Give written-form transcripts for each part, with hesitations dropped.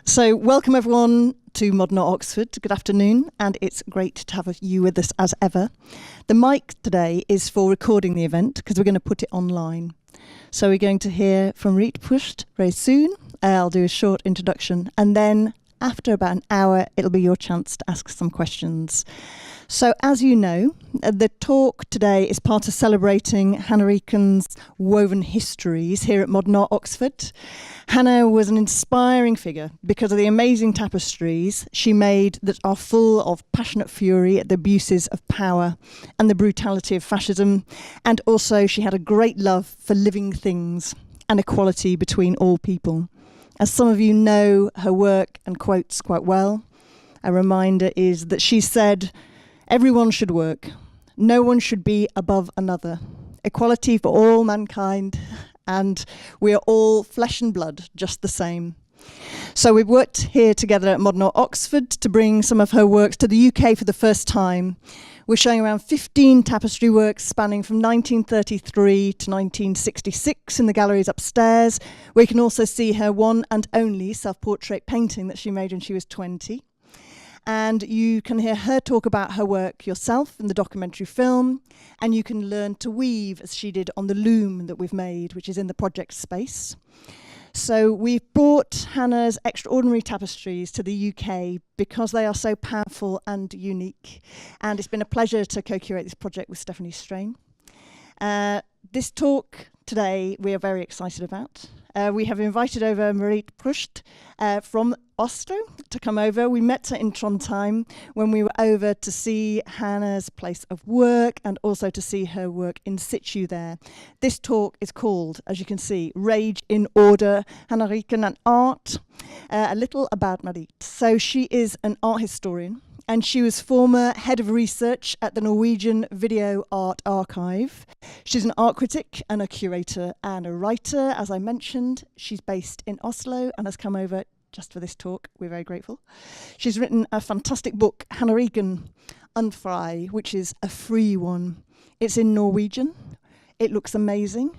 So welcome everyone to Modern Art Oxford. Good afternoon, and it's great to have you with us as ever. The mic today is for recording the event because we're going to put it online. So we're going to hear from Marit Paasche very soon. I'll do a short introduction, and then after about an hour, it'll be your chance to ask some questions. So as you know, the talk today is part of celebrating Hannah Ryggen's woven histories here at Modern Art Oxford. Hannah was an inspiring figure because of the amazing tapestries she made that are full of passionate fury at the abuses of power and the brutality of fascism. And also she had a great love for living things and equality between all people. As some of you know her work and quotes quite well, a reminder is that she said, "Everyone should work. No one should be above another. Equality for all mankind, and we are all flesh and blood, just the same." So we've worked here together at Modern Art Oxford to bring some of her works to the UK for the first time. We're showing around 15 tapestry works spanning from 1933 to 1966 in the galleries upstairs, where you can also see her one and only self-portrait painting that she made when she was 20. And you can hear her talk about her work yourself in the documentary film, and you can learn to weave as she did on the loom that we've made, which is in the project space. So we've brought Hannah's extraordinary tapestries to the UK because they are so powerful and unique. And it's been a pleasure to co-curate this project with Stephanie Strain. This talk today we are very excited about. We have invited over Marit Paasche from Oslo to come over. We met her in Trondheim when we were over to see Hannah's place of work and also to see her work in situ there. This talk is called, as you can see, Rage in Order, Hannah Ryggen and Art. A little about Marit. So she is an art historian, and she was former head of research at the Norwegian Video Art Archive. She's an art critic and a curator and a writer, as I mentioned. She's based in Oslo and has come over just for this talk. We're very grateful. She's written a fantastic book, Hannah Ryggen, Unfri, which is a free one. It's in Norwegian. It looks amazing.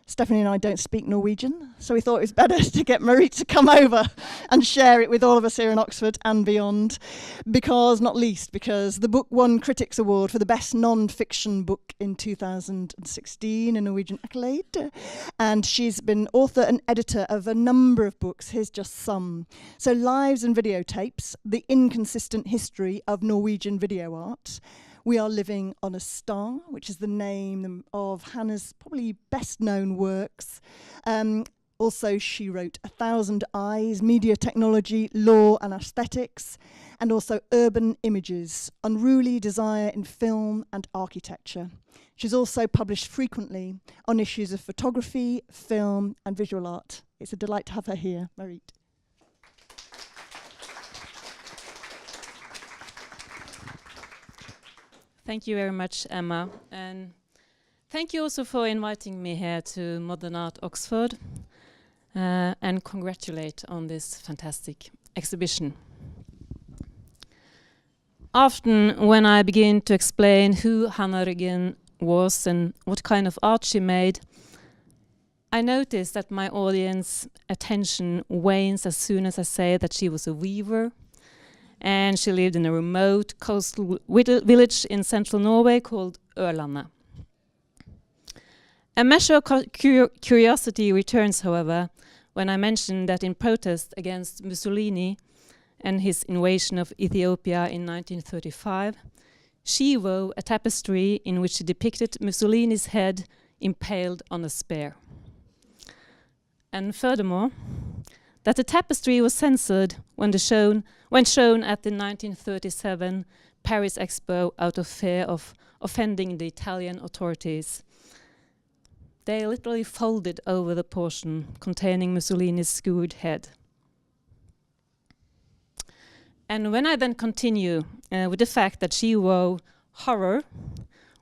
Stephanie and I don't speak Norwegian, so we thought it was better to get Marit to come over and share it with all of us here in Oxford and beyond, not least because the book won Critics' Award for the Best Non-Fiction Book in 2016 in Norwegian Accolade, and she's been author and editor of a number of books. Here's just some. So Lives and Videotapes, The Inconsistent History of Norwegian Video Art. We Are Living on a Star, which is the name of Hannah's probably best-known works. Also, she wrote 1,000 Eyes, Media Technology, Law and Aesthetics, and also Urban Images, Unruly Desire in Film and Architecture. She's also published frequently on issues of photography, film, and visual art. It's a delight to have her here, Marit. Thank you very much, Emma, and thank you also for inviting me here to Modern Art Oxford, and congratulate on this fantastic exhibition. Often when I begin to explain who Hannah Ryggen was and what kind of art she made, I notice that my audience attention wanes as soon as I say that she was a weaver, and she lived in a remote coastal village in central Norway called Ørlandet. A measure of curiosity returns, however, when I mention that in protest against Mussolini and his invasion of Ethiopia in 1935, she wove a tapestry in which she depicted Mussolini's head impaled on a spear. And furthermore, that the tapestry was censored when shown at the 1937 Paris Expo out of fear of offending the Italian authorities. They literally folded over the portion containing Mussolini's skewered head. And when I then continue with the fact that she wove Horror,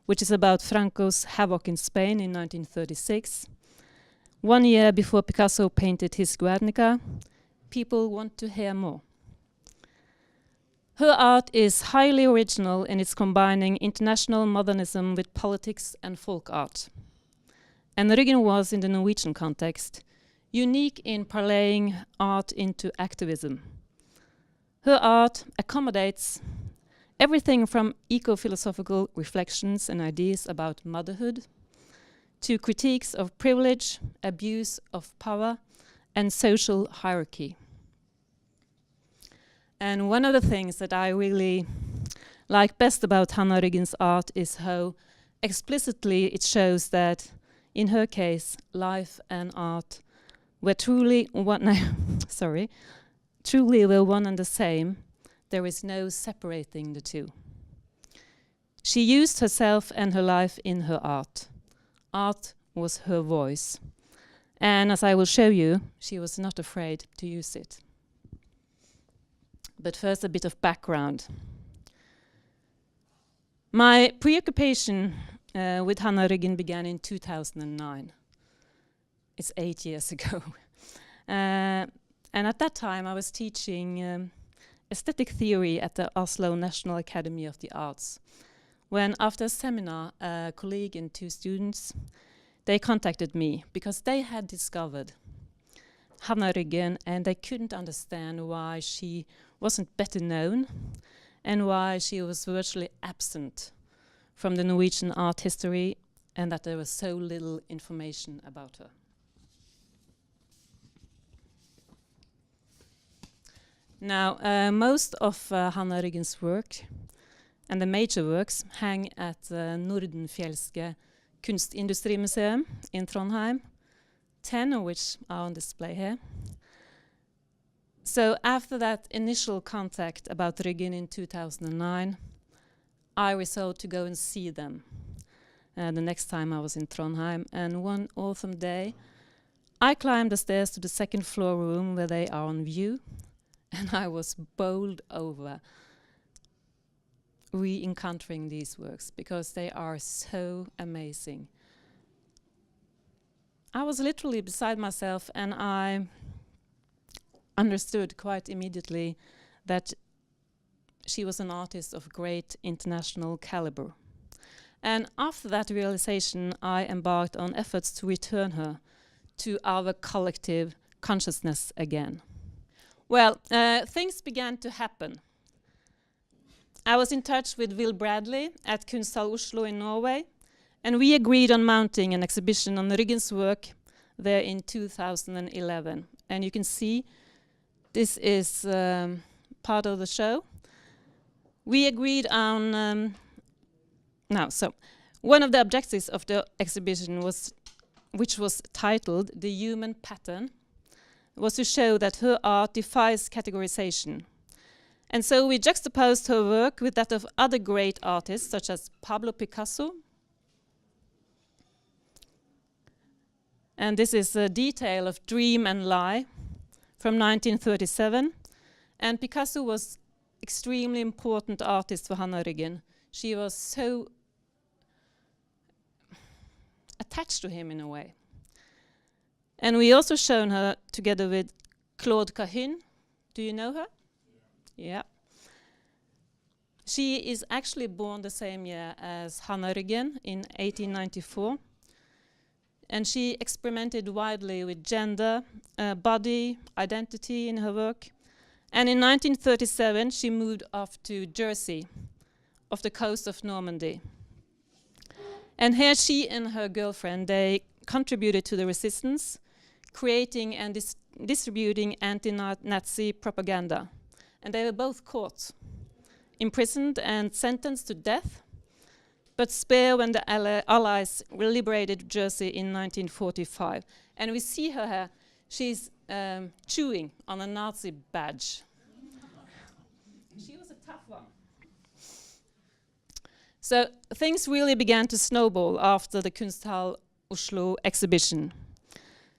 which is about Franco's havoc in Spain in 1936, 1 year before Picasso painted his Guernica, people want to hear more. Her art is highly original in its combining international modernism with politics and folk art. And Ryggen was, in the Norwegian context, unique in parlaying art into activism. Her art accommodates everything from eco-philosophical reflections and ideas about motherhood to critiques of privilege, abuse of power, and social hierarchy. And one of the things that I really like best about Hannah Ryggen's art is how explicitly it shows that, in her case, life and art were truly one. Truly were one and the same. There is no separating the two. She used herself and her life in her art. Art was her voice. And as I will show you, she was not afraid to use it. But first, a bit of background. My preoccupation with Hannah Ryggen began in 2009. It's 8 years ago. And at that time, I was teaching aesthetic theory at the Oslo National Academy of the Arts, when after a seminar, a colleague and 2 students, they contacted me because they had discovered Hannah Ryggen and they couldn't understand why she wasn't better known and why she was virtually absent from the Norwegian art history and that there was so little information about her. Now, most of Hannah Ryggen's work and the major works hang at the Nordenfjelske Kunstindustrimuseum in Trondheim, 10 of which are on display here. So after that initial contact about Ryggen in 2009, I resolved to go and see them the next time I was in Trondheim. And one autumn day, I climbed the stairs to the second floor room where they are on view, and I was bowled over re-encountering these works because they are so amazing. I was literally beside myself and I understood quite immediately that she was an artist of great international caliber. And after that realization, I embarked on efforts to return her to our collective consciousness again. Well, things began to happen. I was in touch with Will Bradley at Kunsthall Oslo in Norway, and we agreed on mounting an exhibition on Ryggen's work there in 2011. And you can see this is part of the show. We agreed on one of the objectives of the exhibition was, which was titled "The Human Pattern," was to show that her art defies categorization. And so we juxtaposed her work with that of other great artists, such as Pablo Picasso. And this is a detail of Dream and Lie from 1937. And Picasso was extremely important artist for Hannah Ryggen. She was so attached to him in a way. And we also shown her together with Claude Cahun. Do you know her? Yeah. She is actually born the same year as Hannah Ryggen in 1894. And she experimented widely with gender, body, identity in her work. And in 1937, she moved off to Jersey, off the coast of Normandy. And here she and her girlfriend, they contributed to the resistance, creating and distributing anti-Nazi propaganda. And they were both caught, imprisoned and sentenced to death, but spared when the Allies liberated Jersey in 1945. And we see her here, she's chewing on a Nazi badge. She was a tough one. So things really began to snowball after the Kunsthall Oslo exhibition.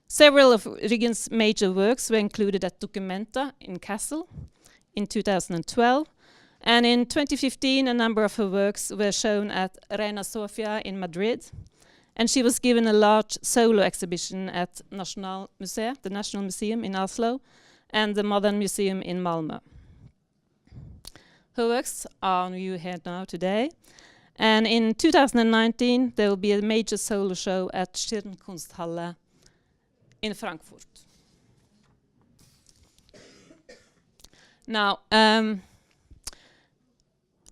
Several of Ryggen's major works were included at Documenta in Kassel in 2012. And in 2015, a number of her works were shown at Reina Sofia in Madrid. And she was given a large solo exhibition at Nationalmuseet, the National Museum in Oslo, and the Modern Museum in Malmö. Her works are on view here now today. And in 2019, there will be a major solo show at Skirnkunsthalle in Frankfurt. Now,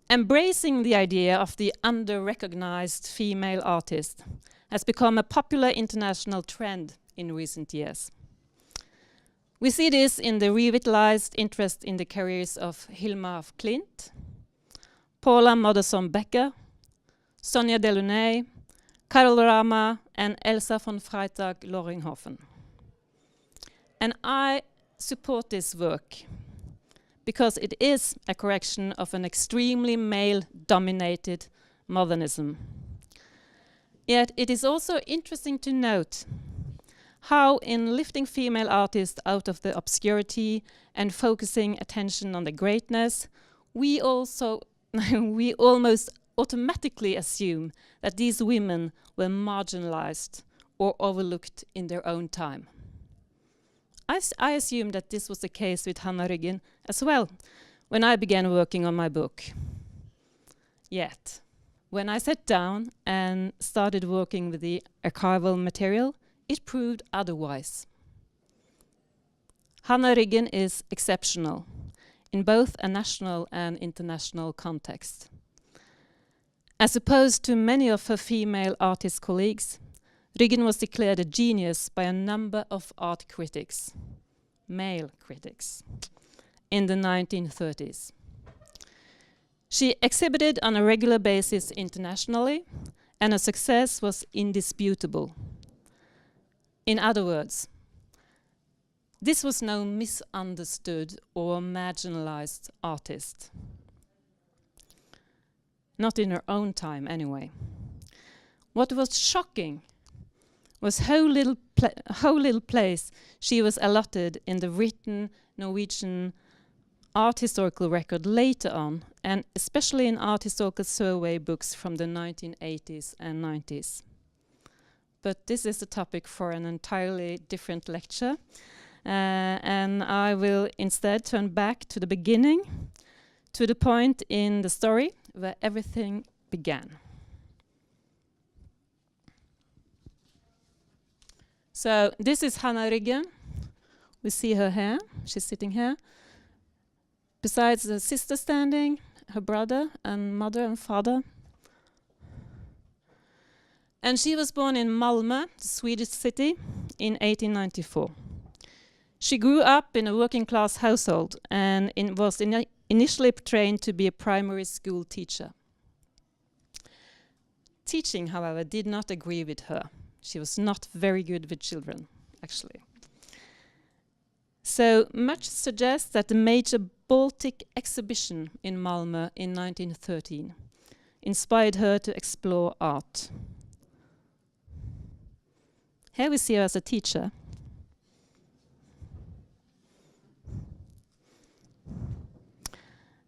embracing the idea of the under-recognized female artist has become a popular international trend in recent years. We see this in the revitalized interest in the careers of Hilma af Klint, Paula Modersohn-Becker, Sonja Delaunay, Carol Rama, and Elsa von Freytag-Loringhofen. And I support this work because it is a correction of an extremely male-dominated modernism. Yet it is also interesting to note how in lifting female artists out of the obscurity and focusing attention on the greatness, we also we almost automatically assume that these women were marginalized or overlooked in their own time. I assume that this was the case with Hannah Ryggen as well when I began working on my book. Yet, when I sat down and started working with the archival material, it proved otherwise. Hannah Ryggen is exceptional in both a national and international context. As opposed to many of her female artist colleagues, Ryggen was declared a genius by a number of art critics, male critics, in the 1930s. She exhibited on a regular basis internationally, and her success was indisputable. In other words, this was no misunderstood or marginalized artist. Not in her own time, anyway. What was shocking was how little place she was allotted in the written Norwegian art historical record later on, and especially in art historical survey books from the 1980s and 90s. But this is a topic for an entirely different lecture, and I will instead turn back to the beginning, to the point in the story where everything began. So this is Hannah Ryggen. We see her here. She's sitting here. Besides the sister standing, her brother and mother and father. And she was born in Malmö, the Swedish city, in 1894. She grew up in a working class household and was initially trained to be a primary school teacher. Teaching, however, did not agree with her. She was not very good with children, actually. So much suggests that the major Baltic exhibition in Malmö in 1913 inspired her to explore art. Here we see her as a teacher.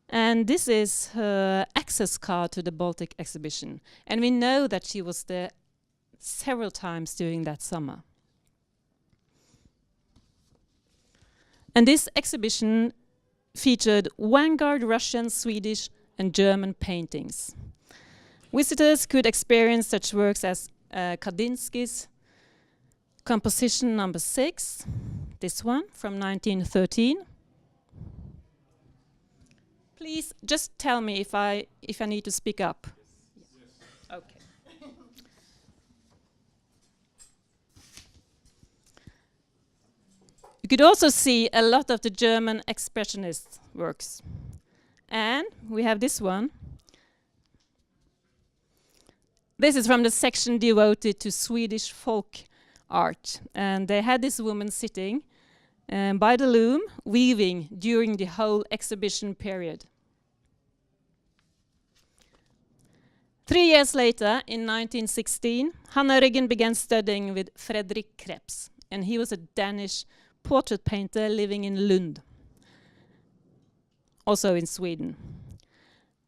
And this is her access card to the Baltic exhibition. And we know that she was there several times during that summer. And this exhibition featured vanguard Russian, Swedish, and German paintings. Visitors could experience such works as Kandinsky's composition number 6, this one from 1913. Please just tell me if I need to speak up. Yes. Okay. You could also see a lot of the German expressionist works. And we have this one. This is from the section devoted to Swedish folk art. And they had this woman sitting by the loom, weaving during the whole exhibition period. 3 years later, in 1916, Hannah Ryggen began studying with Fredrik Crepes, and he was a Danish portrait painter living in Lund, also in Sweden.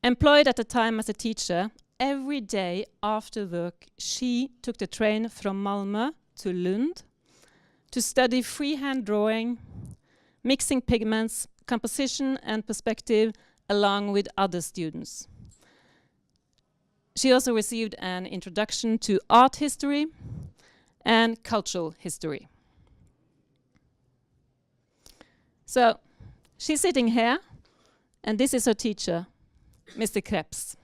Employed at the time as a teacher, every day after work she took the train from Malmö to Lund to study freehand drawing, mixing pigments, composition and perspective along with other students. She also received an introduction to art history and cultural history. So she's sitting here, and this is her teacher, Mr. Crepes.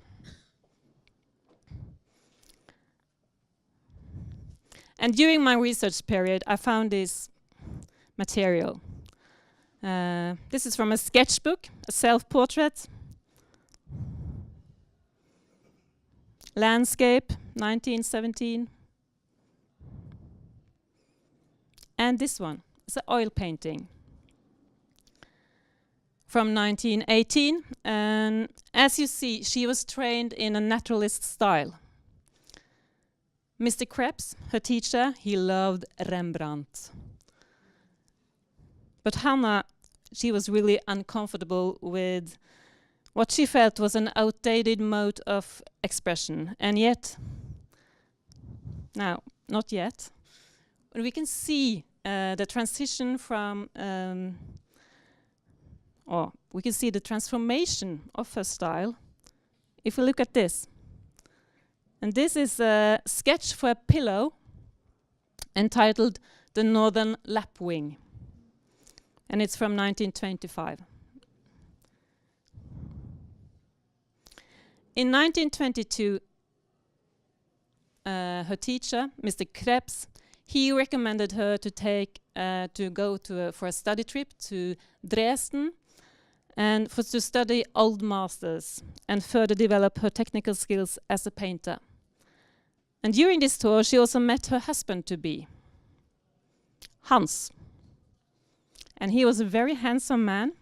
And during my research period, I found this material. This is from a sketchbook, a self-portrait, landscape, 1917. And this one is an oil painting from 1918. And as you see, she was trained in a naturalist style. Mr. Crepes, her teacher, he loved Rembrandt. But Hannah, she was really uncomfortable with what she felt was an outdated mode of expression. And yet, now, not yet, but we can see the transition from, or we can see the transformation of her style if we look at this. And this is a sketch for a pillow entitled The Northern Lapwing. And it's from 1925. In 1922, her teacher, Mr. Crepes, he recommended her to go for a study trip to Dresden and to study old masters and further develop her technical skills as a painter. And during this tour, she also met her husband-to-be, Hans. And he was a very handsome man.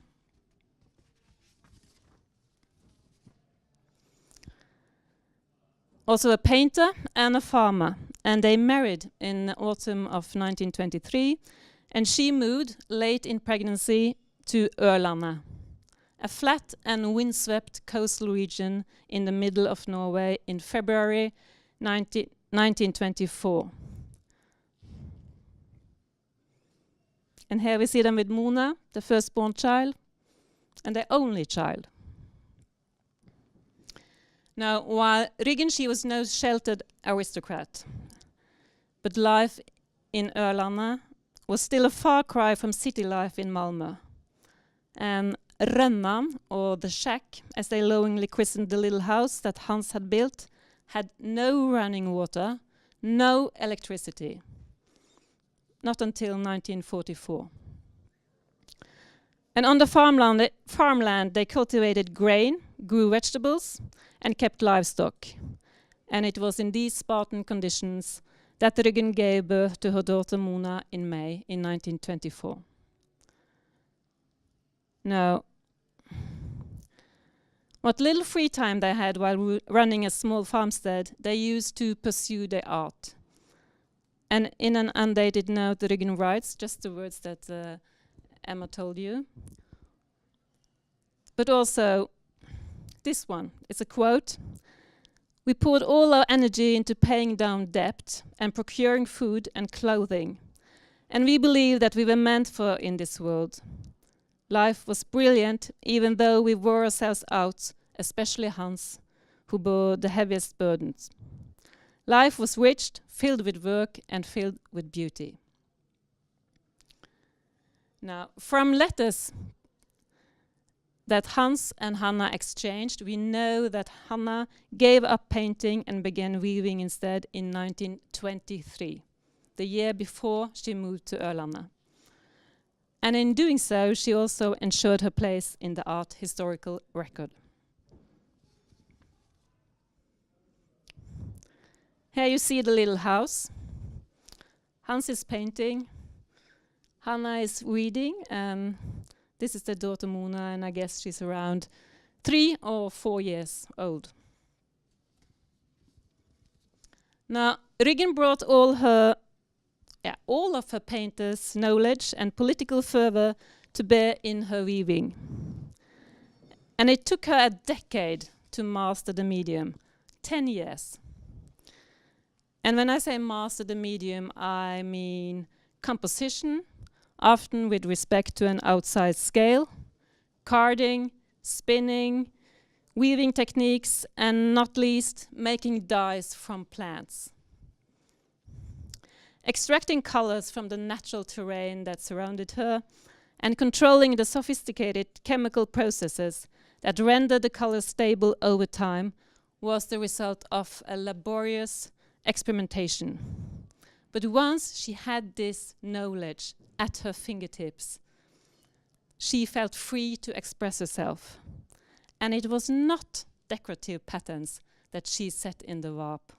Also a painter and a farmer. And they married in the autumn of 1923. And she moved late in pregnancy to Ørlandet, a flat and windswept coastal region in the middle of Norway in February 1924. And here we see them with Mona, the firstborn child, and the only child. Now, while Ryggen, she was no sheltered aristocrat, but life in Ørlandet was still a far cry from city life in Malmö. And Rønnan, or the shack, as they lovingly christened the little house that Hans had built, had no running water, no electricity. Not until 1944. And on the farmland they cultivated grain, grew vegetables, and kept livestock. And it was in these Spartan conditions that Ryggen gave birth to her daughter Mona in May in 1924. Now, what little free time they had while running a small farmstead, they used to pursue their art. And in an undated note, Ryggen writes, just the words that Emma told you. But also, this one, it's a quote. "We poured all our energy into paying down debt and procuring food and clothing. And we believed that we were meant for in this world. Life was brilliant, even though we wore ourselves out, especially Hans, who bore the heaviest burdens. Life was rich, filled with work and filled with beauty." Now, from letters that Hans and Hannah exchanged, we know that Hannah gave up painting and began weaving instead in 1923, the year before she moved to Ørlandet. And in doing so, she also ensured her place in the art historical record. Here you see the little house. Hans is painting. Hannah is reading. This is the daughter Mona, and I guess she's around 3 or 4 years old. Now, Ryggen brought all of her painters' knowledge and political fervor to bear in her weaving. And it took her a decade to master the medium, 10 years. And when I say master the medium, I mean composition, often with respect to an outside scale, carding, spinning, weaving techniques, and not least, making dyes from plants. Extracting colors from the natural terrain that surrounded her, and controlling the sophisticated chemical processes that render the color stable over time was the result of a laborious experimentation. But once she had this knowledge at her fingertips, she felt free to express herself. And it was not decorative patterns that she set in the warp,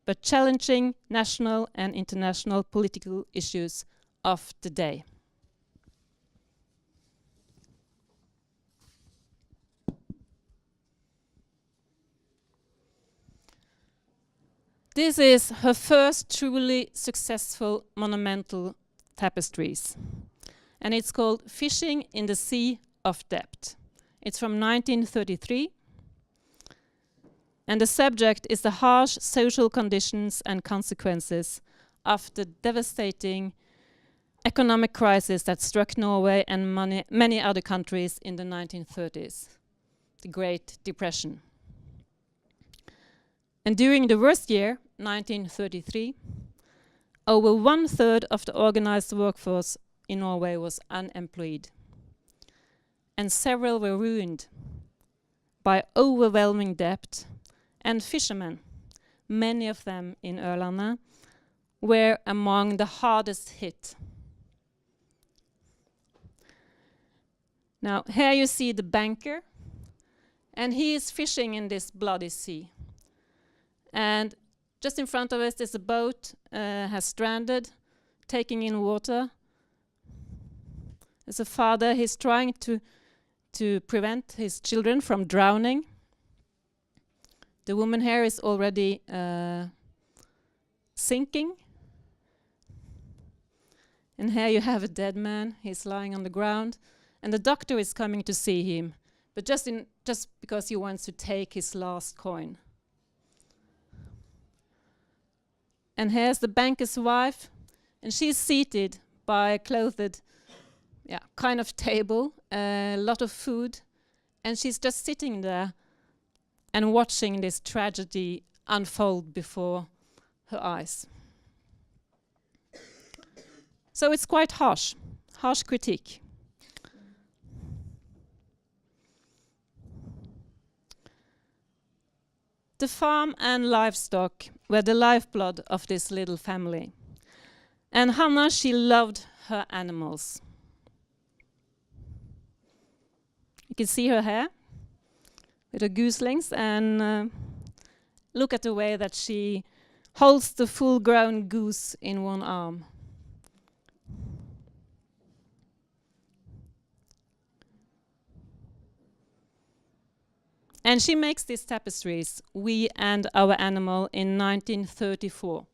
but challenging national and international political issues of the day. This is her first truly successful monumental tapestries, and it's called Fishing in the Sea of Depth. It's from 1933, and the subject is the harsh social conditions and consequences of the devastating economic crisis that struck Norway and many other countries in the 1930s, the Great Depression. And during the worst year, 1933, over 1/3 of the organized workforce in Norway was unemployed. And several were ruined by overwhelming debt, and fishermen, many of them in Ørlandet, were among the hardest hit. Now, here you see the banker, and he is fishing in this bloody sea. And just in front of us, there's a boat has stranded, taking in water. There's a father, he's trying to prevent his children from drowning. The woman here is already sinking. And here you have a dead man, he's lying on the ground. And the doctor is coming to see him, but just because he wants to take his last coin. And here's the banker's wife, and she's seated by a clothed kind of table, a lot of food, and she's just sitting there and watching this tragedy unfold before her eyes. So it's quite harsh critique. The farm and livestock were the lifeblood of this little family. And Hannah, she loved her animals. You can see her hair with her gooselings, and look at the way that she holds the full-grown goose in one arm. And she makes these tapestries, We and Our Animal, in 1934.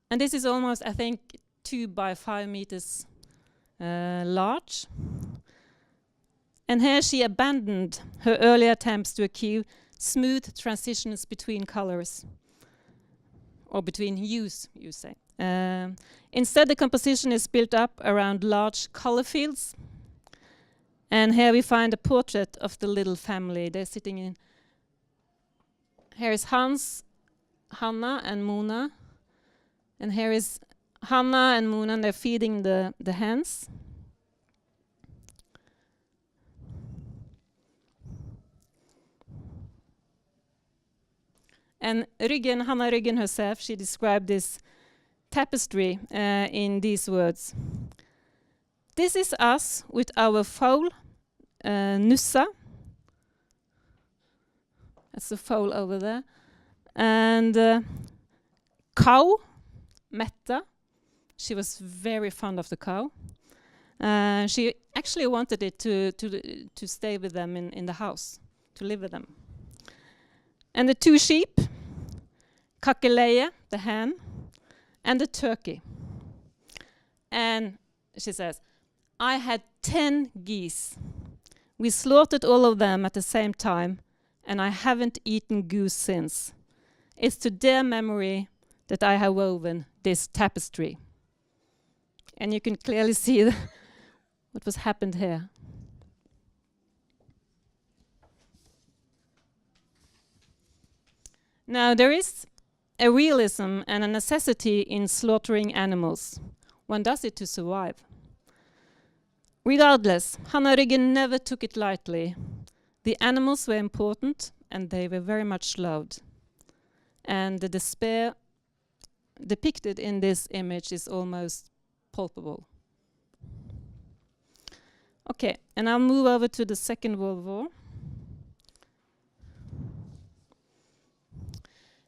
And this is almost, I think, 2 by 5 meters large. And here she abandoned her earlier attempts to achieve smooth transitions between colors, or between hues, you say. Instead, the composition is built up around large color fields. And here we find a portrait of the little family. They're sitting in. Here is Hans, Hannah, and Mona. And here is Hannah and Mona, and they're feeding the hens. And Ryggen, Hannah Ryggen herself, she described this tapestry in these words. This is us with our foal, Nussa. That's the foal over there. And cow, Metta. She was very fond of the cow. She actually wanted it to stay with them in the house, to live with them. And the 2 sheep, Kakkeleie, the hen, and the turkey. And she says, I had 10 geese. We slaughtered all of them at the same time, and I haven't eaten goose since. It's to their memory that I have woven this tapestry. And you can clearly see what was happened here. Now there is a realism and a necessity in slaughtering animals. One does it to survive. Regardless, Hannah Ryggen never took it lightly. The animals were important and they were very much loved. And the despair depicted in this image is almost palpable. Okay, and I'll move over to the Second World War.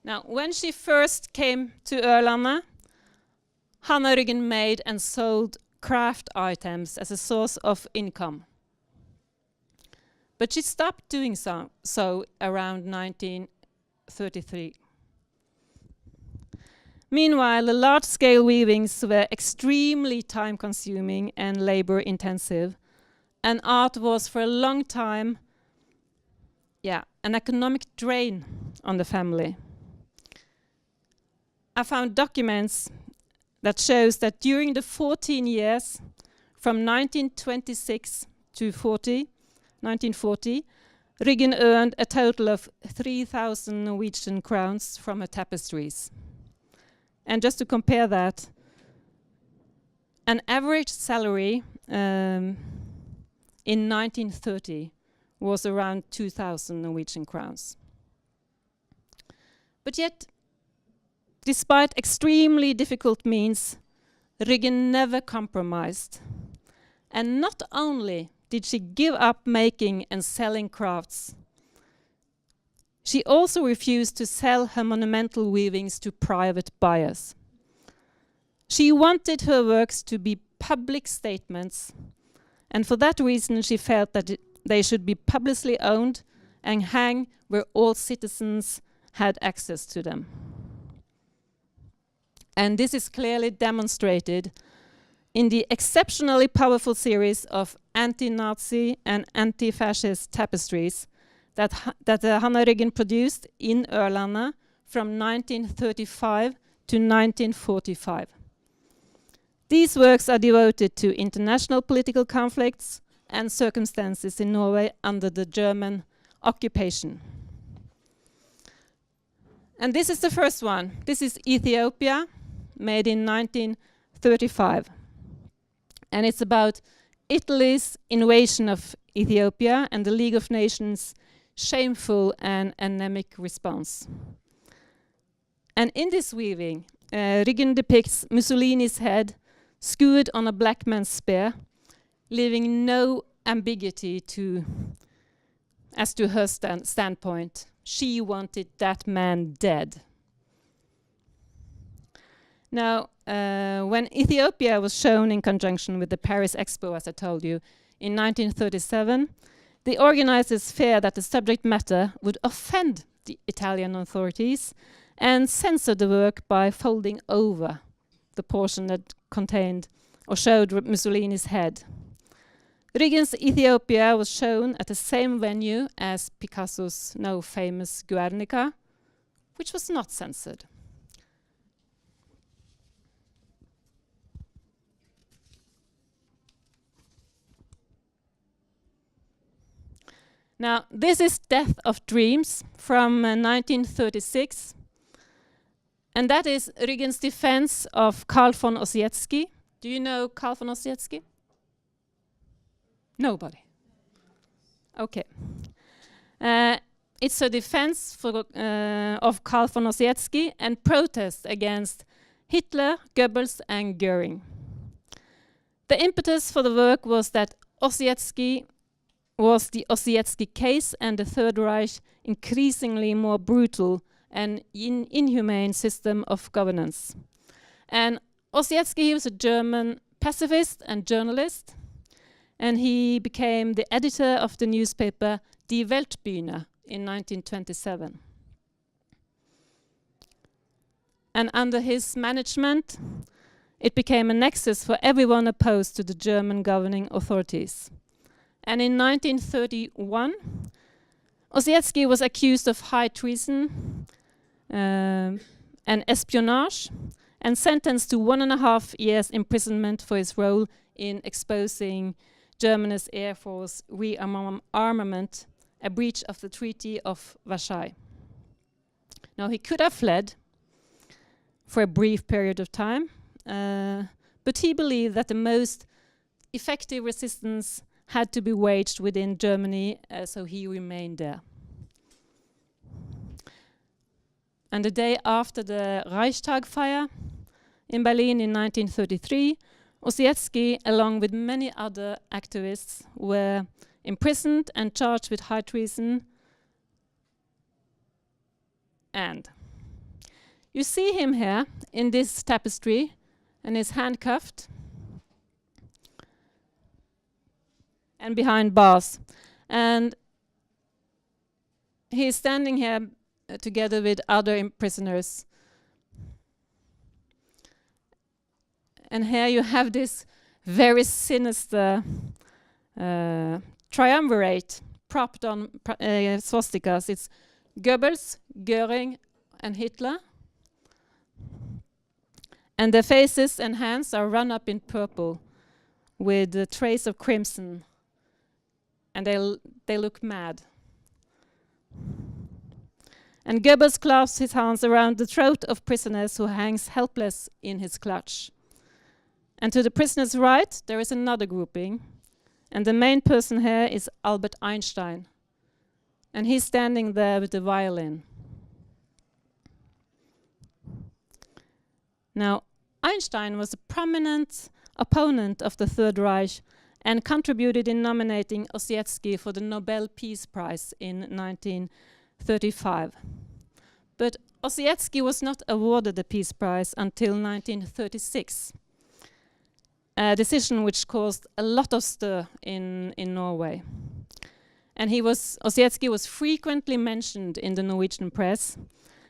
Now, when she first came to Ørlandet, Hannah Ryggen made and sold craft items as a source of income. But she stopped doing so around 1933. Meanwhile, the large-scale weavings were extremely time-consuming and labor-intensive, and art was for a long time, an economic drain on the family. I found documents that shows that during the 14 years from 1926 to 1940, Ryggen earned a total of 3,000 Norwegian crowns from her tapestries. And just to compare that, an average salary in 1930 was around 2,000 Norwegian crowns. But yet, despite extremely difficult means, Ryggen never compromised. And not only did she give up making and selling crafts, she also refused to sell her monumental weavings to private buyers. She wanted her works to be public statements, and for that reason she felt that they should be publicly owned and hang where all citizens had access to them. And this is clearly demonstrated in the exceptionally powerful series of anti-Nazi and anti-fascist tapestries that Hannah Ryggen produced in Ørlandet from 1935 to 1945. These works are devoted to international political conflicts and circumstances in Norway under the German occupation. And this is the first one. This is Ethiopia, made in 1935. And it's about Italy's invasion of Ethiopia and the League of Nations' shameful and anemic response. And in this weaving, Ryggen depicts Mussolini's head skewered on a black man's spear, leaving no ambiguity as to her standpoint. She wanted that man dead. Now, when Ethiopia was shown in conjunction with the Paris Expo, as I told you, in 1937, the organizers feared that the subject matter would offend the Italian authorities and censor the work by folding over the portion that contained or showed Mussolini's head. Ryggen's Ethiopia was shown at the same venue as Picasso's now famous Guernica, which was not censored. Now, this is Death of Dreams from 1936. And that is Ryggen's defense of Carl von Ossietzky. Do you know Carl von Ossietzky? Nobody. Okay. It's a defense of Carl von Ossietzky and protest against Hitler, Goebbels, and Göring. The impetus for the work was that Ossietzky was the Ossietzky case and the Third Reich increasingly more brutal and inhumane system of governance. And Ossietzky, he was a German pacifist and journalist, and he became the editor of the newspaper Die Weltbühne in 1927. And under his management, it became a nexus for everyone opposed to the German governing authorities. And in 1931, Ossietzky was accused of high treason and espionage and sentenced to 1.5 years imprisonment for his role in exposing Germany's Air Force rearmament, a breach of the Treaty of Versailles. Now, he could have fled, for a brief period of time. But he believed that the most effective resistance had to be waged within Germany, so he remained there. And the day after the Reichstag fire in Berlin in 1933, OCSP, along with many other activists, were imprisoned and charged with high treason. And you see him here in this tapestry, and he's handcuffed and behind bars. And he's standing here together with other prisoners. And here you have this very sinister triumvirate propped on swastikas. It's Goebbels, Göring, and Hitler. And their faces and hands are run up in purple with a trace of crimson. And they look mad. And Goebbels clasps his hands around the throat of prisoners who hangs helpless in his clutch. And to the prisoner's right, there is another grouping. And the main person here is Albert Einstein. And he's standing there with the violin. Now, Einstein was a prominent opponent of the Third Reich and contributed in nominating OCSP for the Nobel Peace Prize in 1935. But OCSP was not awarded the Peace Prize until 1936, a decision which caused a lot of stir in Norway. And OCSP was frequently mentioned in the Norwegian press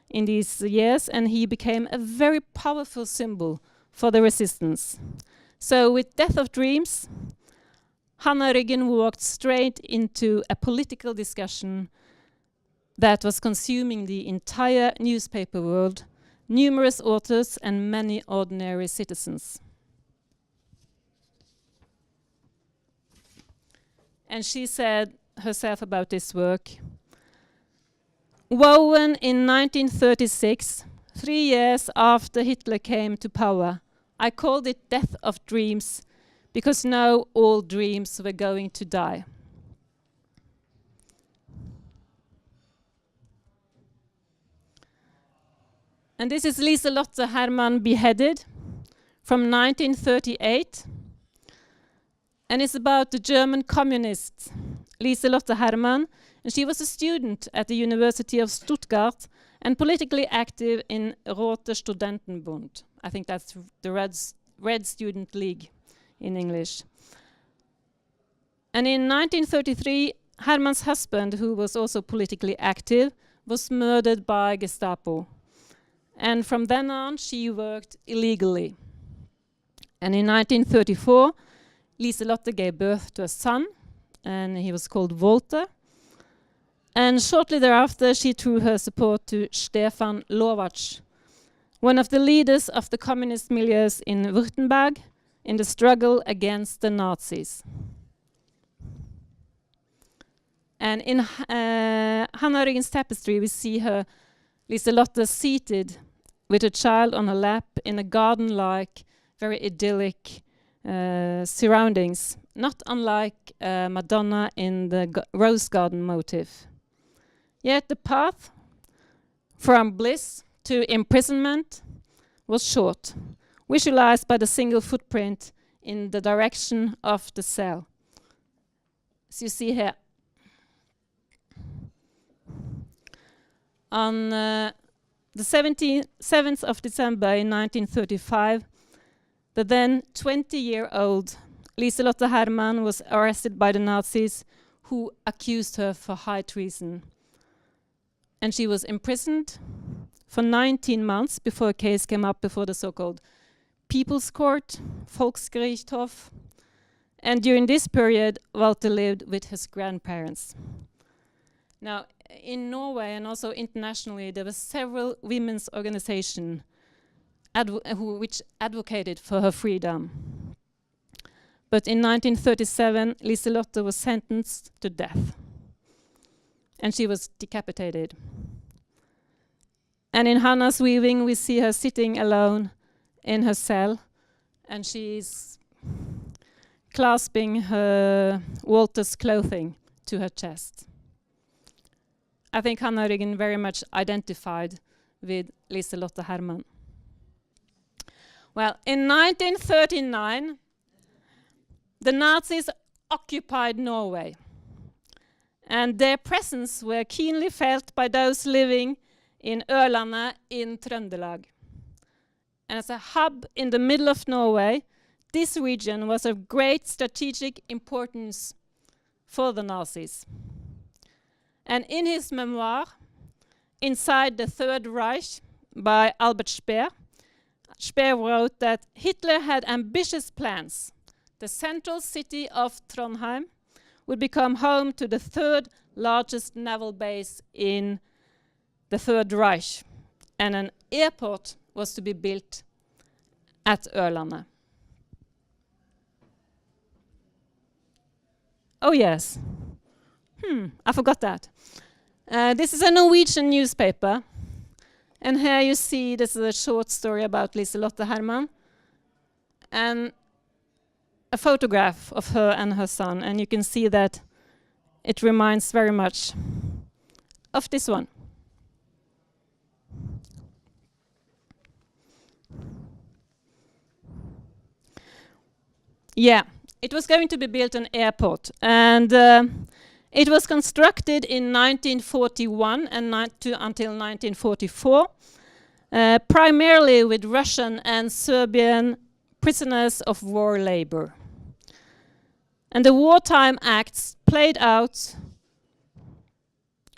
in these years, and he became a very powerful symbol for the resistance. So with Death of Dreams, Hannah Ryggen walked straight into a political discussion that was consuming the entire newspaper world, numerous authors and many ordinary citizens. And she said herself about this work, woven in 1936, 3 years after Hitler came to power, I called it Death of Dreams because now all dreams were going to die. And this is Lothar Hartmann beheaded from 1938. And it's about the German communist Lothar Hartmann. And she was a student at the University of Stuttgart and politically active in Rote Studentenbund. I think that's the Red Student League in English. And in 1933, Hartmann's husband, who was also politically active, was murdered by Gestapo. And from then on, she worked illegally. And in 1934, Liselotte gave birth to a son, and he was called Walter. And shortly thereafter, she threw her support to Stefan Lovac, one of the leaders of the communist milieus in Württemberg in the struggle against the Nazis. And in Hannah Ryggen's tapestry, we see her, Liselotte, seated with a child on her lap in a garden-like, very idyllic surroundings, not unlike Madonna in the rose garden motif. Yet the path from bliss to imprisonment was short, visualized by the single footprint in the direction of the cell. As you see here. On the 7th of December in 1935, the then 20-year-old Liselotte Hartmann was arrested by the Nazis, who accused her for high treason. And she was imprisoned for 19 months before a case came up before the so-called People's Court, Volksgerichtshof. And during this period, Walter lived with his grandparents. Now, in Norway and also internationally, there were several women's organizations which advocated for her freedom. But in 1937, Liselotte was sentenced to death. And she was decapitated. And in Hannah's weaving, we see her sitting alone in her cell, and she's clasping her Walter's clothing to her chest. I think Hannah Ryggen very much identified with Liselotte Hartmann. Well, in 1939, the Nazis occupied Norway, and their presence were keenly felt by those living in Ørlandet in Trøndelag. And as a hub in the middle of Norway, this region was of great strategic importance for the Nazis. And in his memoir, Inside the Third Reich, by Albert Speer, Speer wrote that Hitler had ambitious plans. The central city of Trondheim would become home to the third largest naval base in the Third Reich, and an airport was to be built at Ørlandet. Oh yes, I forgot that. This is a Norwegian newspaper, and here you see this is a short story about Liselotte Hartmann, and a photograph of her and her son, and you can see that it reminds very much of this one. Yeah, it was going to be built an airport, and it was constructed in 1941 and until 1944, primarily with Russian and Serbian prisoners of war labor. And the wartime acts played out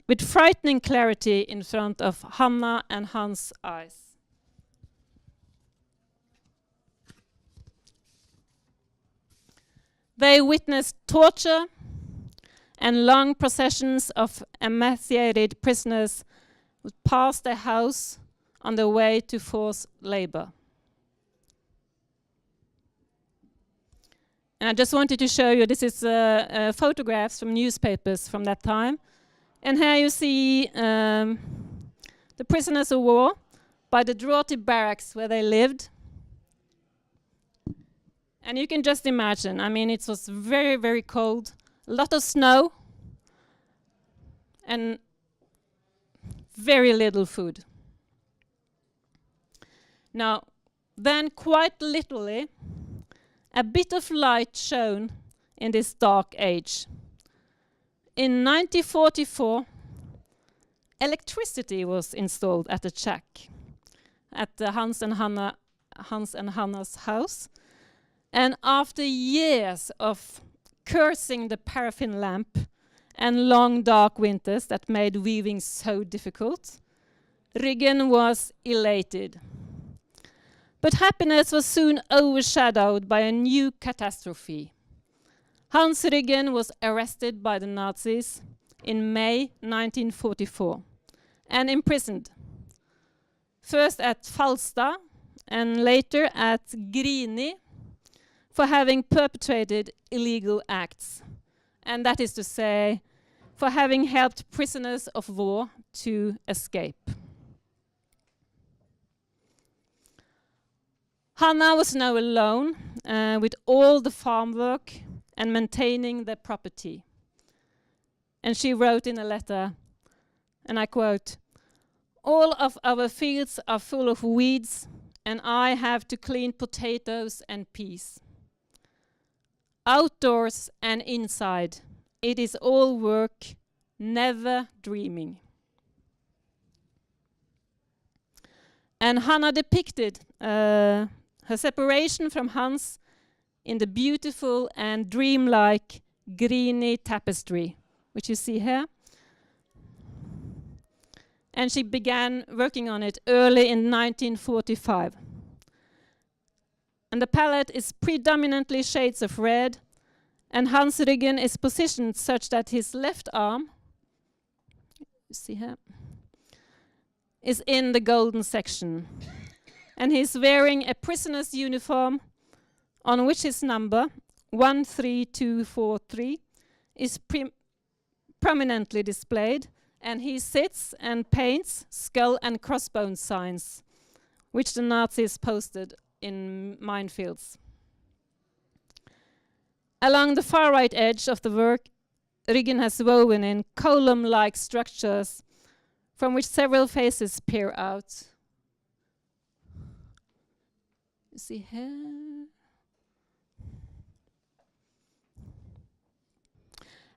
with frightening clarity in front of Hannah and Hans' eyes. They witnessed torture and long processions of emaciated prisoners would pass their house on their way to forced labor. And I just wanted to show you, this is photographs from newspapers from that time. And here you see the prisoners of war by the draughty barracks where they lived. And you can just imagine, I mean, it was very, very cold, a lot of snow, and very little food. Now, then quite literally, a bit of light shone in this dark age. In 1944, electricity was installed at the shack, at the Hans and Hannah's house. And after years of cursing the paraffin lamp and long dark winters that made weaving so difficult, Ryggen was elated. But happiness was soon overshadowed by a new catastrophe. Hans Ryggen was arrested by the Nazis in May 1944 and imprisoned, first at Falstad and later at Grini, for having perpetrated illegal acts, and that is to say, for having helped prisoners of war to escape. Hannah was now alone with all the farm work and maintaining the property. And she wrote in a letter, and I quote, "All of our fields are full of weeds, and I have to clean potatoes and peas. Outdoors and inside, it is all work, never dreaming." And Hannah depicted her separation from Hans in the beautiful and dreamlike Grini tapestry, which you see here. And she began working on it early in 1945. And the palette is predominantly shades of red, and Hans Ryggen is positioned such that his left arm, you see here, is in the golden section. And he's wearing a prisoner's uniform on which his number, 13243, is prominently displayed, and he sits and paints skull and crossbones signs, which the Nazis posted in minefields. Along the far right edge of the work, Ryggen has woven in column-like structures from which several faces peer out. You see here?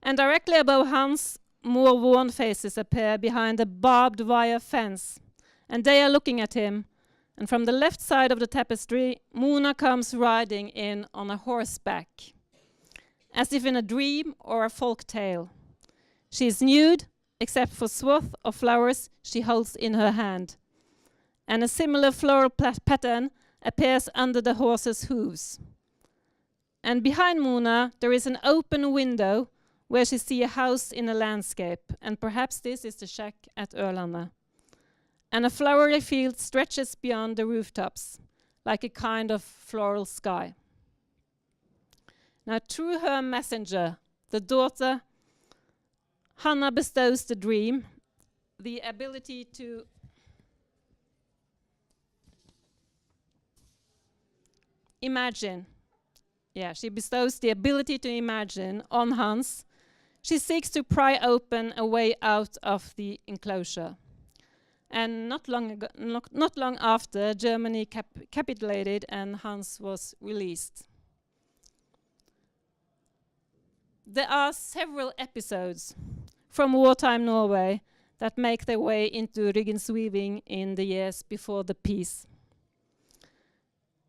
And directly above Hans, more worn faces appear behind a barbed wire fence, and they are looking at him. And from the left side of the tapestry, Mona comes riding in on a horseback, as if in a dream or a folk tale. She is nude, except for swath of flowers she holds in her hand. And a similar floral pattern appears under the horse's hooves. And behind Mona, there is an open window where she sees a house in a landscape, and perhaps this is the shack at Örlanda. And a flowery field stretches beyond the rooftops, like a kind of floral sky. Now, through her messenger, the daughter, Hannah bestows the dream, the ability to imagine. Yeah, she bestows the ability to imagine on Hans. She seeks to pry open a way out of the enclosure. And not long after, Germany capitulated and Hans was released. There are several episodes from wartime Norway that make their way into Ryggen's weaving in the years before the peace.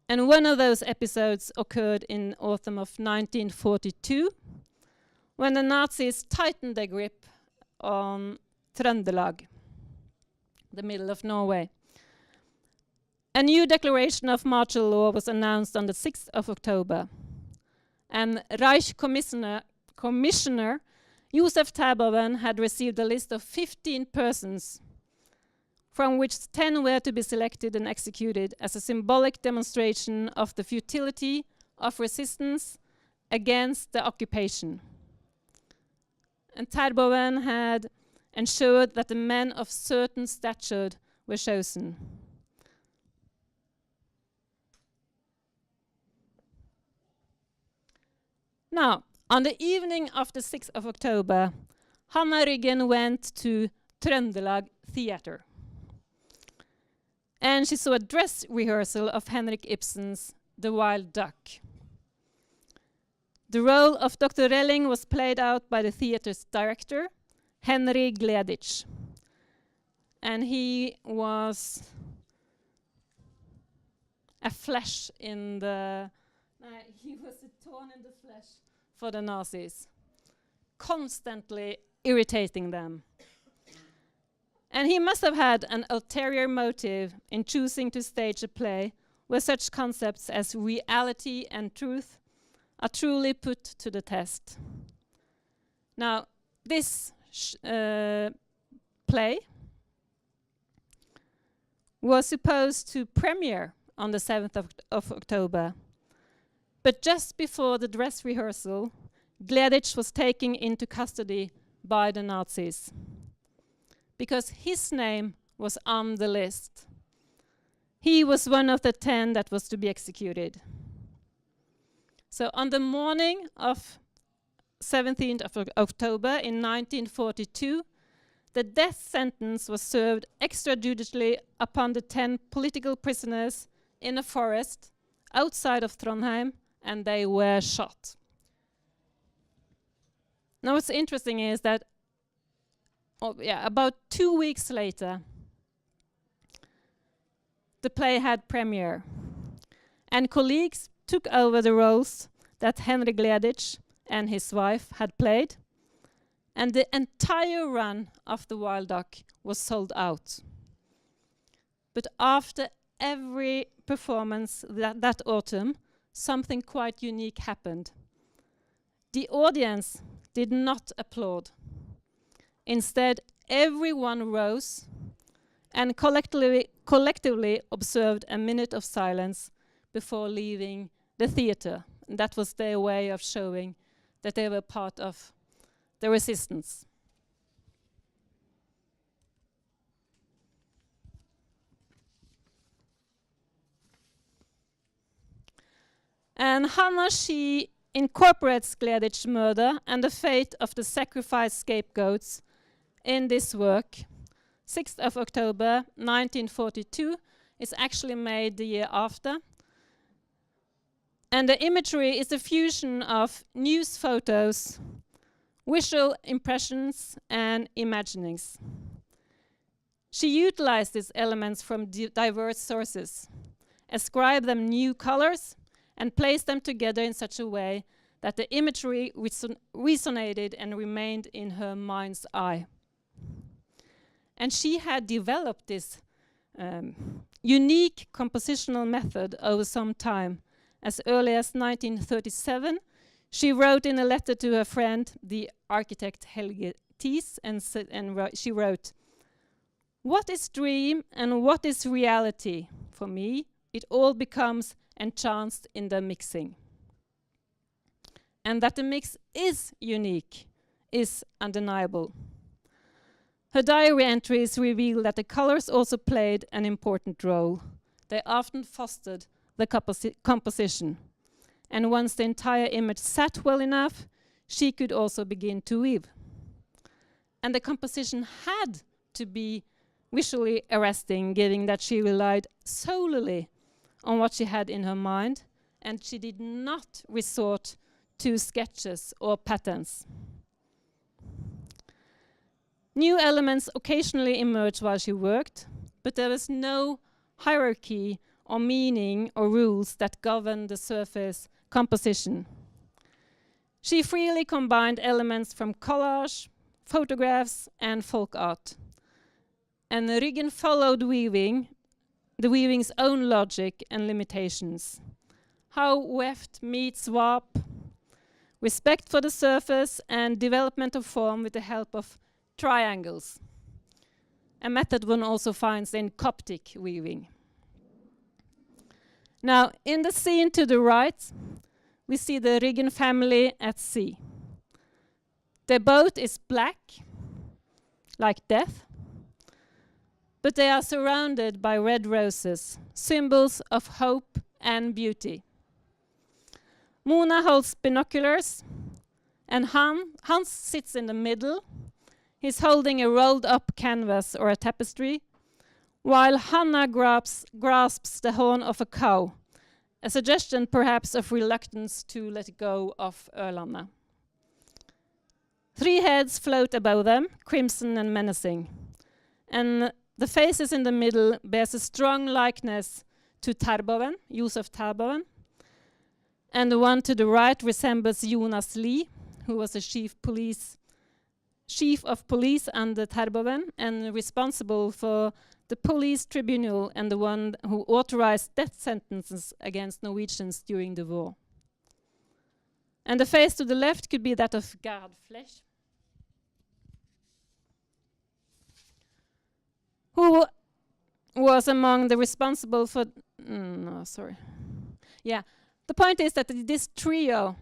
And one of those episodes occurred in autumn of 1942, when the Nazis tightened their grip on Trøndelag, the middle of Norway. A new declaration of martial law was announced on the 6th of October. And Reich Commissioner Josef Terboven had received a list of 15 persons, from which 10 were to be selected and executed as a symbolic demonstration of the futility of resistance against the occupation. And Terboven had ensured that the men of certain stature were chosen. Now, on the evening of the 6th of October, Hannah Ryggen went to Trøndelag Theatre. And she saw a dress rehearsal of Henrik Ibsen's The Wild Duck. The role of Dr. Relling was played out by the theater's director, Henry Gleditsch. And he was a flesh in the... he was a thorn in the flesh for the Nazis, constantly irritating them. And he must have had an ulterior motive in choosing to stage a play where such concepts as reality and truth are truly put to the test. Now, this play was supposed to premiere on the 7th of October. But just before the dress rehearsal, Gleditsch was taken into custody by the Nazis, because his name was on the list. He was one of the 10 that was to be executed. So on the morning of 17th of October in 1942, the death sentence was served extrajudicially upon the 10 political prisoners in a forest outside of Trondheim, and they were shot. Now what's interesting is that about 2 weeks later, the play had premiere, and colleagues took over the roles that Henry Gleditsch and his wife had played, and the entire run of The Wild Duck was sold out. But after every performance that autumn, something quite unique happened. The audience did not applaud. Instead, everyone rose and collectively observed a minute of silence before leaving the theater. And that was their way of showing that they were part of the resistance. And Hannah, she incorporates Gleditsch's murder and the fate of the sacrificed scapegoats in this work. 6th of October 1942 is actually made the year after. And the imagery is a fusion of news photos, visual impressions, and imaginings. She utilized these elements from diverse sources, ascribed them new colors, and placed them together in such a way that the imagery resonated and remained in her mind's eye. And she had developed this unique compositional method over some time. As early as 1937, she wrote in a letter to her friend, the architect Helge Thies, and she wrote, "What is dream and what is reality? For me, it all becomes entranced in the mixing." And that the mix is unique is undeniable. Her diary entries reveal that the colors also played an important role. They often fostered the composition. And once the entire image sat well enough, she could also begin to weave. And the composition had to be visually arresting, given that she relied solely on what she had in her mind, and she did not resort to sketches or patterns. New elements occasionally emerged while she worked, but there was no hierarchy or meaning or rules that govern the surface composition. She freely combined elements from collage, photographs, and folk art. And Ryggen followed the weaving's own logic and limitations. How weft meets warp, respect for the surface, and development of form with the help of triangles, a method one also finds in Coptic weaving. Now, in the scene to the right, we see the Ryggen family at sea. Their boat is black, like death, but they are surrounded by red roses, symbols of hope and beauty. Mona holds binoculars, and Hans sits in the middle. He's holding a rolled-up canvas or a tapestry, while Hannah grasps the horn of a cow, a suggestion perhaps of reluctance to let go of Ørlandet. 3 heads float above them, crimson and menacing. And the faces in the middle bears a strong likeness to Terboven, Josef Terboven. And the one to the right resembles Jonas Lie, who was a chief of police under Terboven and responsible for the police tribunal and the one who authorized death sentences against Norwegians during the war. And the face to the left could be that of Gerd Flesch, who was among the responsible for... The point is that this trio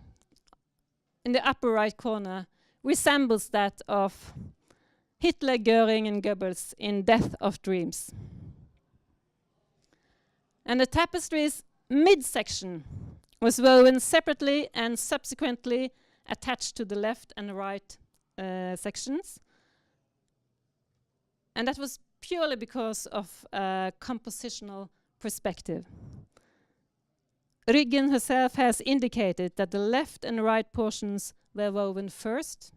in the upper right corner resembles that of Hitler, Göring, and Goebbels in Death of Dreams. And the tapestry's midsection was woven separately and subsequently attached to the left and right sections. And that was purely because of a compositional perspective. Ryggen herself has indicated that the left and right portions were woven first.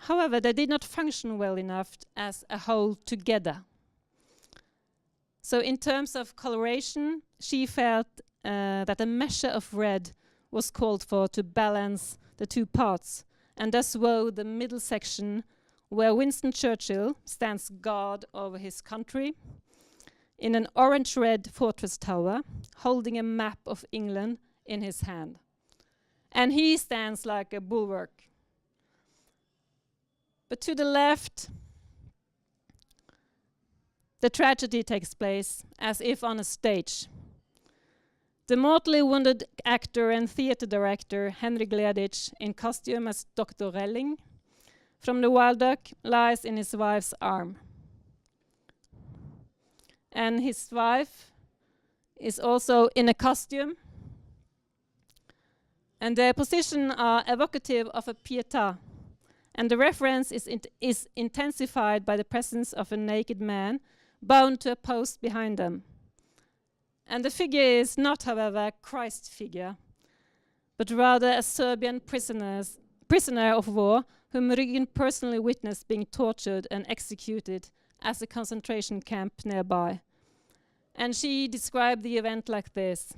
However, they did not function well enough as a whole together. So in terms of coloration, she felt that a measure of red was called for to balance the 2 parts, and thus wove the middle section where Winston Churchill stands guard over his country in an orange-red fortress tower, holding a map of England in his hand. And he stands like a bulwark. But to the left, the tragedy takes place as if on a stage. The mortally wounded actor and theater director Henry Gleditsch, in costume as Dr. Relling from the Wild Duck, lies in his wife's arm. And his wife is also in a costume, And their position are evocative of a pietà. And the reference is intensified by the presence of a naked man bound to a post behind them. And the figure is not, however, a Christ figure, but rather a Serbian prisoner of war whom Ryggen personally witnessed being tortured and executed as a concentration camp nearby. And she described the event like this.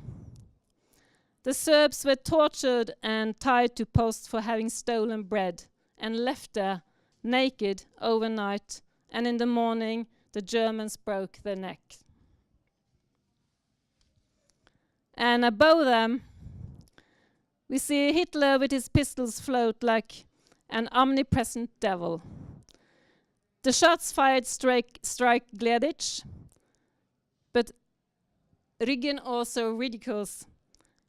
The Serbs were tortured and tied to posts for having stolen bread and left there naked overnight, and in the morning the Germans broke their neck. And above them we see Hitler with his pistols float like an omnipresent devil. The shots fired strike Gleditsch, but Ryggen also ridicules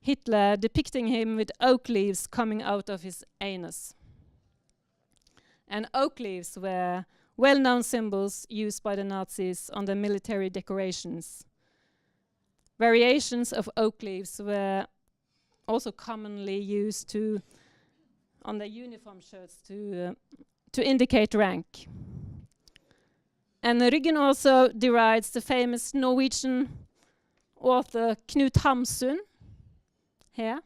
Hitler, depicting him with oak leaves coming out of his anus. And oak leaves were well-known symbols used by the Nazis on their military decorations. Variations of oak leaves were also commonly used on their uniform shirts to indicate rank. And Ryggen also derides the famous Norwegian author Knut Hamsun here,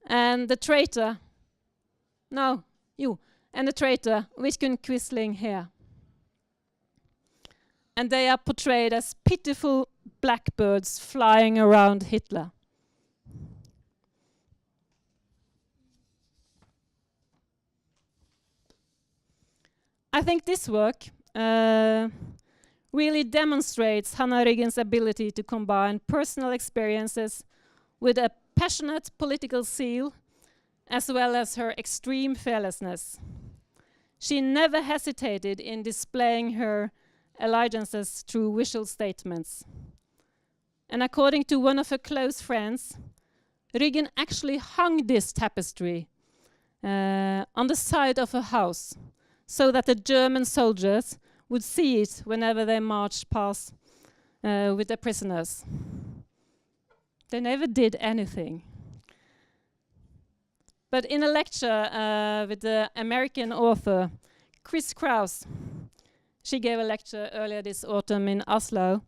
and the traitor Vidkun Quisling here. And they are portrayed as pitiful blackbirds flying around Hitler. I think this work really demonstrates Hannah Ryggen's ability to combine personal experiences with a passionate political zeal, as well as her extreme fearlessness. She never hesitated in displaying her allegiances through visual statements. And according to one of her close friends, Ryggen actually hung this tapestry on the side of her house, so that the German soldiers would see it whenever they marched past with their prisoners. They never did anything. But in a lecture with the American author Chris Kraus, she gave a lecture earlier this autumn in Oslo,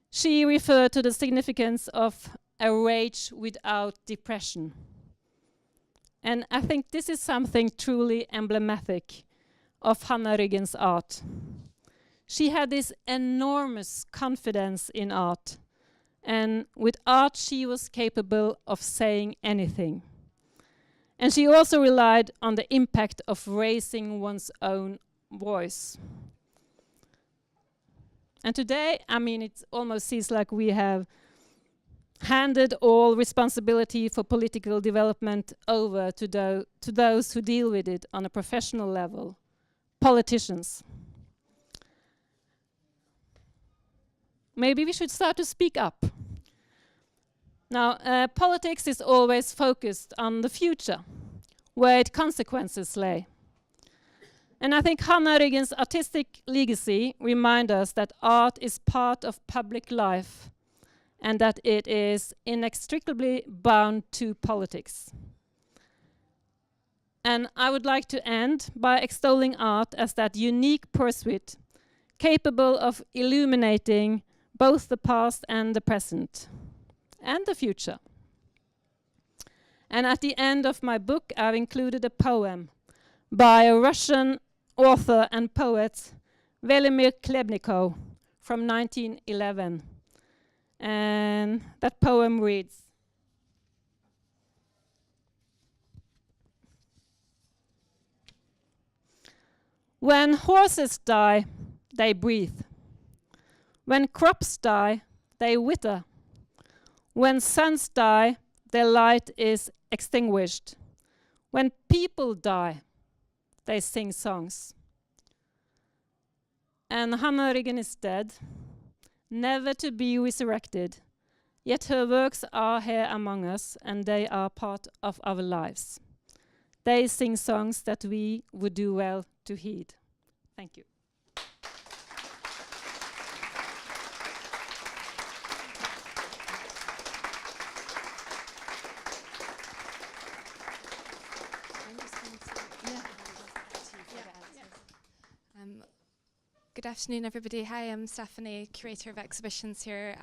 she referred to the significance of a rage without depression. And I think this is something truly emblematic of Hannah Ryggen's art. She had this enormous confidence in art, and with art she was capable of saying anything. And she also relied on the impact of raising one's own voice. And today, I mean, it almost seems like we have handed all responsibility for political development over to those who deal with it on a professional level, politicians. Maybe we should start to speak up. Now, politics is always focused on the future, where its consequences lay. And I think Hannah Ryggen's artistic legacy reminds us that art is part of public life and that it is inextricably bound to politics. And I would like to end by extolling art as that unique pursuit capable of illuminating both the past and the present and the future. And at the end of my book, I've included a poem by a Russian author and poet, Velimir Klebnikov, from 1911. And that poem reads, "When horses die, they breathe. When crops die, they wither. When suns die, their light is extinguished. When people die, they sing songs." And Hannah Ryggen is dead, never to be resurrected, yet her works are here among us, and they are part of our lives. They sing songs that we would do well to heed. Thank you. Good afternoon, everybody. Hi, I'm Stephanie, Curator of Exhibitions here.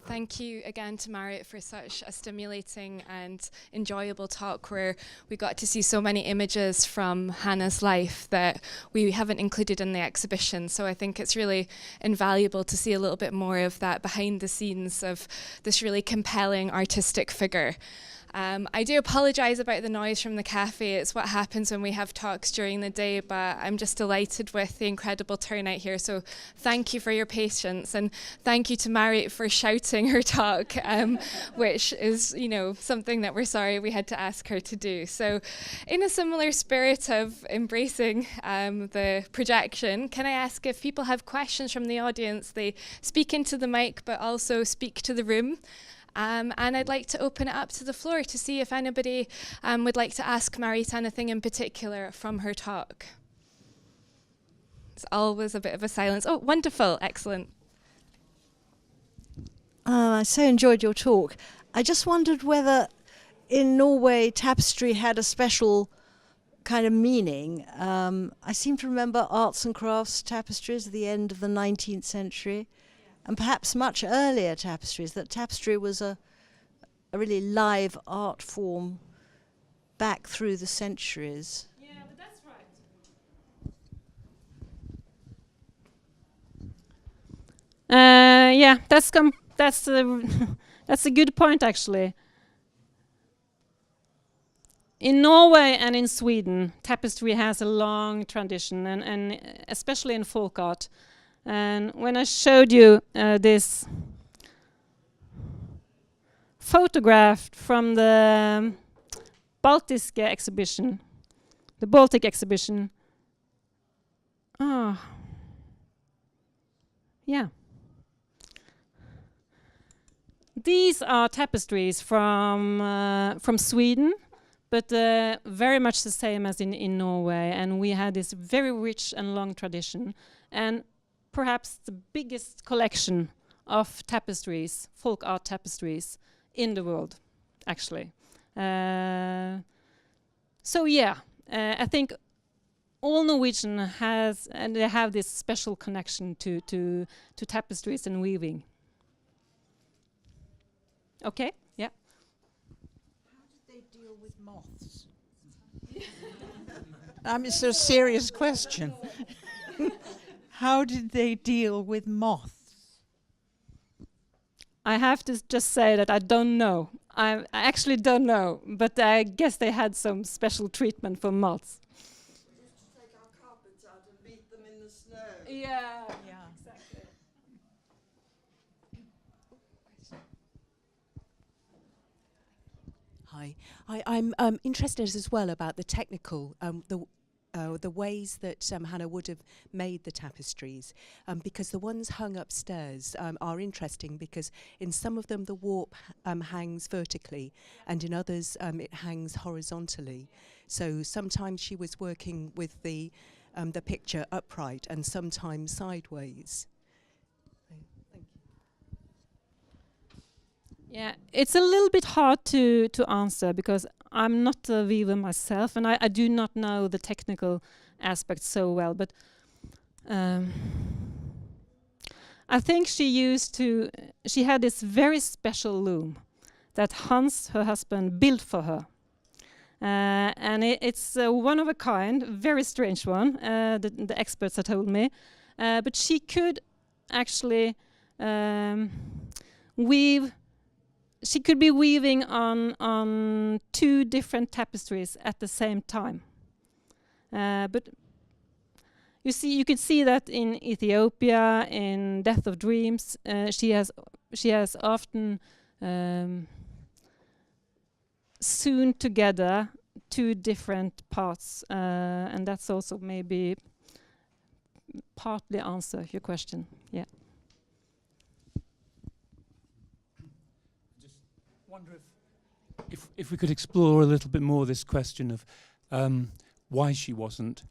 Thank you again to Marit for such a stimulating and enjoyable talk where we got to see so many images from Hannah's life that we haven't included in the exhibition. So I think it's really invaluable to see a little bit more of that behind the scenes of this really compelling artistic figure. I do apologise about the noise from the cafe. It's what happens when we have talks during the day, but I'm just delighted with the incredible turnout here. So thank you for your patience, and thank you to Marit for shouting her talk, which is, you know, something that we're sorry we had to ask her to do. So in a similar spirit of embracing the projection, can I ask if people have questions from the audience, they speak into the mic, but also speak to the room. And I'd like to open it up to the floor to see if anybody would like to ask Marit anything in particular from her talk. It's always a bit of a silence. Oh, wonderful, excellent. I so enjoyed your talk. I just wondered whether in Norway tapestry had a special kind of meaning. I seem to remember arts and crafts tapestries at the end of the 19th century. And perhaps much earlier tapestries, that tapestry was a really live art form back through the centuries. Yeah, but that's right. Yeah, that's a good point actually. In Norway and in Sweden, tapestry has a long tradition, and especially in folk art. And when I showed you this photograph from the Baltic exhibition, yeah. These are tapestries from Sweden, but very much the same as in Norway. And we had this very rich and long tradition. And perhaps the biggest collection of tapestries, folk art tapestries, in the world, actually. So yeah, I think all Norwegian has, and they have this special connection to tapestries and weaving. Okay, yeah. How did they deal with moths? It's a serious question. How did they deal with moths? I have to just say that I don't know. I actually don't know, but I guess they had some special treatment for moths. We used to take our carpets out and beat them in the snow. Yeah, Exactly. Hi, I'm interested as well about the technical, the ways that Hannah would have made the tapestries, because the ones hung upstairs are interesting because in some of them the warp hangs vertically and in others it hangs horizontally. So sometimes she was working with the picture upright and sometimes sideways. yeah. It's a little bit hard to answer because I'm not a weaver myself, and I do not know the technical aspects so well. But I think she had this very special loom that Hans, her husband, built for her. And it's one of a kind, very strange one, the experts have told me. But she could actually weave. She could be weaving on two different tapestries at the same time. But you could see that in Ethiopia, in Death of Dreams, she has often sewn together two different parts, and that's also maybe partly answer your question. Yeah. Wonder if we could explore a little bit more this question of why she wasn't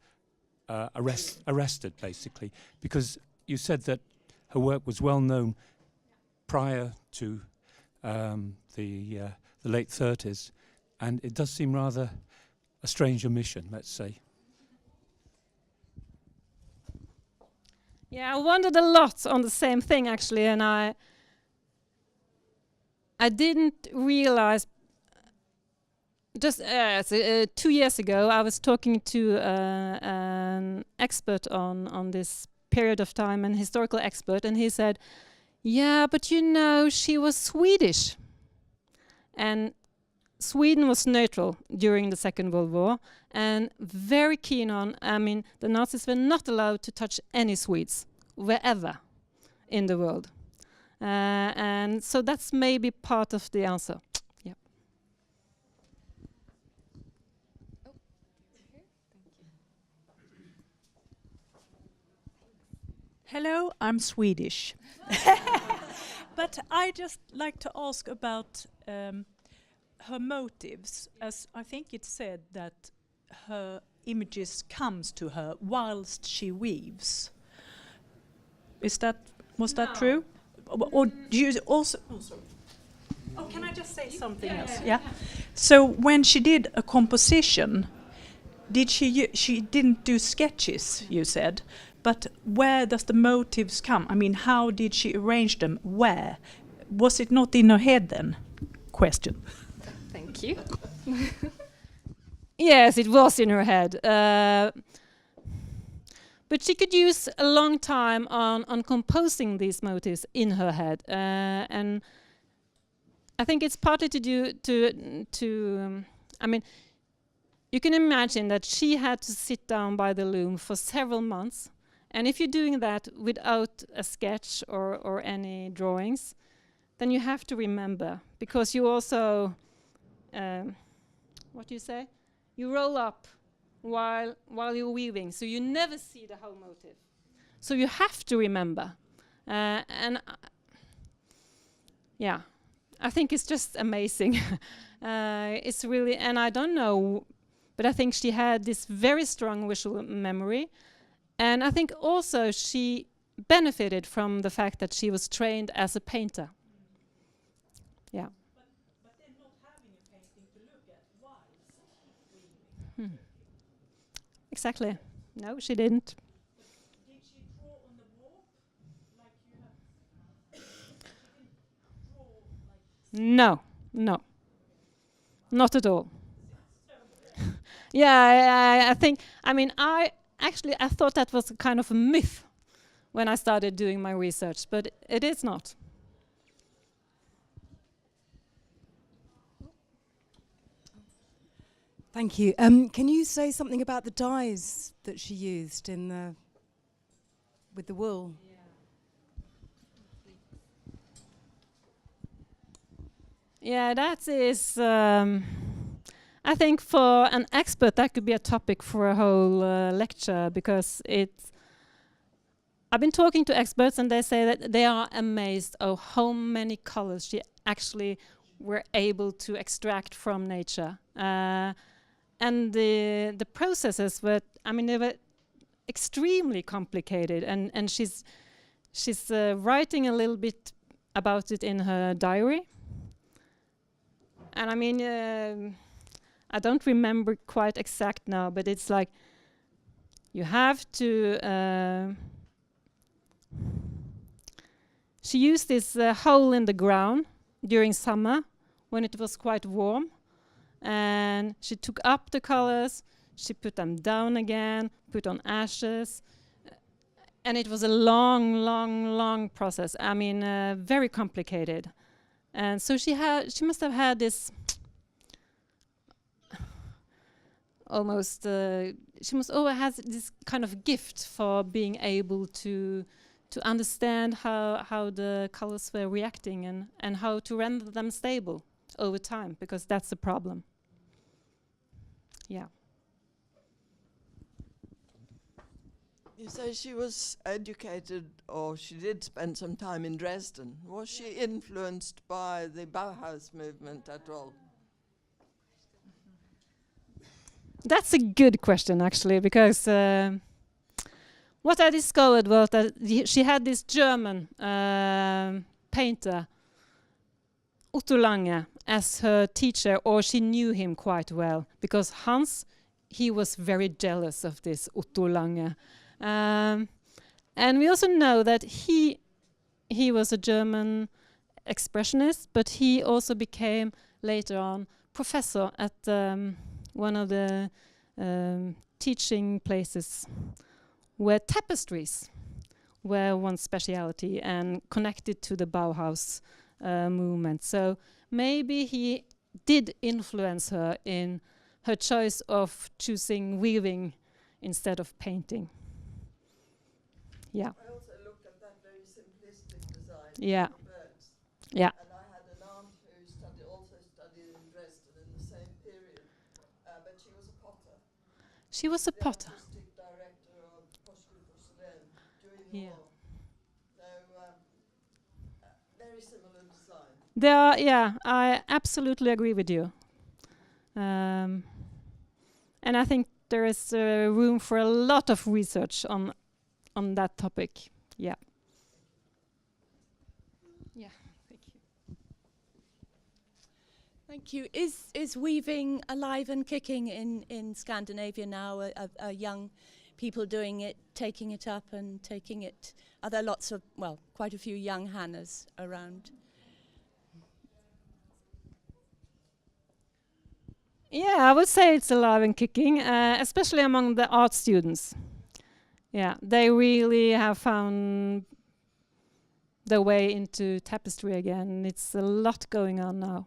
arrested, basically, because you said that her work was well known prior to the late 30s, and it does seem rather a strange omission, let's say. Yeah, I wondered a lot on the same thing actually, and I didn't realize. Just 2 years ago, I was talking to an expert on this period of time, an historical expert, and he said, "Yeah, but you know, she was Swedish, and Sweden was neutral during the Second World War, and very keen on. I mean, the Nazis were not allowed to touch any Swedes wherever in the world, and so that's maybe part of the answer." Hello, I'm Swedish. But I just like to ask about her motives, as I think it said that her images comes to her whilst she weaves. Was that true? Or do you also... Oh, sorry. Oh, can I just say something else? Yeah. So when she did a composition, she didn't do sketches, you said, but where does the motives come? I mean, how did she arrange them? Where? Was it not in her head then? Question. Thank you. Yes, it was in her head. But she could use a long time on composing these motifs in her head. And I think it's partly to do to I mean, you can imagine that she had to sit down by the loom for several months. And if you're doing that without a sketch or any drawings, then you have to remember, because you also, what do you say? You roll up while you're weaving, so you never see the whole motif. So you have to remember. Yeah, I think it's just amazing. It's really, and I don't know, but I think she had this very strong visual memory. And I think also she benefited from the fact that she was trained as a painter. Yeah. But then not having a painting to look at whilst. Exactly. No, she didn't. Did she draw on the wall like you have? She didn't draw like... No. Not at all. Yeah, I think, I mean, I thought that was a kind of a myth when I started doing my research, but it is not. Thank you. Can you say something about the dyes that she used with the wool? Yeah, that is, I think for an expert that could be a topic for a whole lecture, because I've been talking to experts and they say that they are amazed of how many colors she actually were able to extract from nature. And the processes were, I mean, they were extremely complicated, and she's writing a little bit about it in her diary. And I mean, I don't remember quite exact now, but it's like you have to. She used this hole in the ground during summer when it was quite warm, and she took up the colors, she put them down again, put on ashes, and it was a long process. I mean, very complicated. And so she must have had this almost, she must always have this kind of gift for being able to understand how the colors were reacting and how to render them stable over time, because that's the problem. Yeah. You say she was educated, or she did spend some time in Dresden. Was she influenced by the Bauhaus movement at all? That's a good question, actually, because what I discovered was that she had this German painter, Otto Lange, as her teacher, or she knew him quite well, because Hans, he was very jealous of this Otto Lange. And we also know that he was a German expressionist, but he also became later on professor at one of the teaching places where tapestries were one speciality and connected to the Bauhaus movement. So maybe he did influence her in her choice of choosing weaving instead of painting. Yeah. I also looked at that very simplistic design. Yeah. Of birds. Yeah. And I had an aunt who also studied in Dresden in the same period, but she was a potter. She was a potter. The artistic director of Porcelain during the Yeah. war. So very similar design. There are, yeah, I absolutely agree with you. And I think there is room for a lot of research on that topic. Yeah. Yeah, thank you. Thank you. Is weaving alive and kicking in Scandinavia now? Are young people doing it, taking it up and taking it? Are there lots of, well, quite a few young Hannahs around? Yeah, I would say it's alive and kicking, especially among the art students. Yeah, they really have found their way into tapestry again. It's a lot going on now.